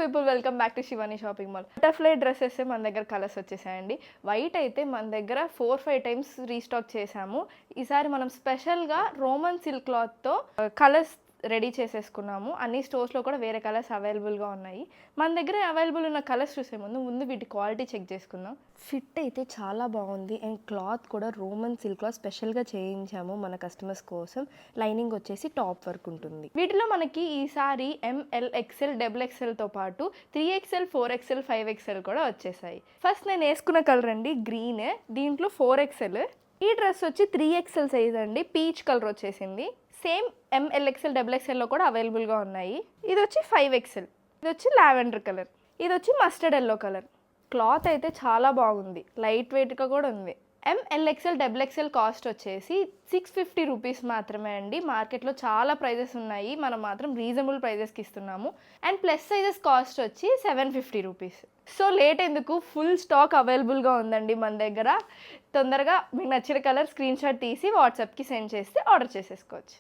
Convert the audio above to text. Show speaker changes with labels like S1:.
S1: People welcome back to Shivani shopping mall. Butterfly dresses మన దగ్గర colours వచ్చేసాయండి. White అయితే మన దగ్గర 4-5 టైమ్స్ రీస్టాక్ చేసాము. ఈసారి మనం స్పెషల్గా రోమన్ సిల్క్ క్లాత్తో కలర్స్ రెడీ చేసేసుకున్నాము. అన్ని స్టోర్స్లో కూడా వేరే కలర్స్ అవైలబుల్గా ఉన్నాయి. మన దగ్గర అవైలబుల్ ఉన్న కలర్స్ చూసే ముందు వీటి క్వాలిటీ చెక్ చేసుకుందాం. ఫిట్ అయితే చాలా బాగుంది అండ్ క్లాత్ కూడా రోమన్ సిల్క్ క్లాత్ స్పెషల్గా చేయించాము మన కస్టమర్స్ కోసం. లైనింగ్ వచ్చేసి టాప్ వర్క్ ఉంటుంది. వీటిలో మనకి ఈసారి ML, XL, XXLతో పాటు 3XL, 4XL, 5XL కూడా వచ్చేసాయి. ఫస్ట్ నేను వేసుకున్న కలర్ అండి గ్రీన్, దీంట్లో 4XL. ఈ డ్రెస్ వచ్చి 3XL సైజ్ అండి, పీచ్ కలర్ వచ్చేసింది. సేమ్ ML, XL, XXLలో కూడా అవైలబుల్గా ఉన్నాయి. ఇది వచ్చి 5XL, ఇది వచ్చి లావెండర్ కలర్, ఇది వచ్చి మస్టర్డ్ ఎల్లో కలర్. క్లాత్ అయితే చాలా బాగుంది, లైట్ వెయిట్గా కూడా ఉంది. ML, XL, XXL కాస్ట్ వచ్చేసి 650 రూపీస్ మాత్రమే అండి. మార్కెట్లో చాలా ప్రైజెస్ ఉన్నాయి, మనం మాత్రం రీజనబుల్ ప్రైజెస్కి ఇస్తున్నాము. అండ్ ప్లస్ సైజెస్ కాస్ట్ వచ్చి 750 రూపీస్. సో లేట్ ఎందుకు, ఫుల్ స్టాక్ అవైలబుల్గా ఉందండి మన దగ్గర. తొందరగా మీకు నచ్చిన కలర్ స్క్రీన్ షాట్ తీసి వాట్సాప్కి సెండ్ చేస్తే ఆర్డర్ చేసేసుకోవచ్చు.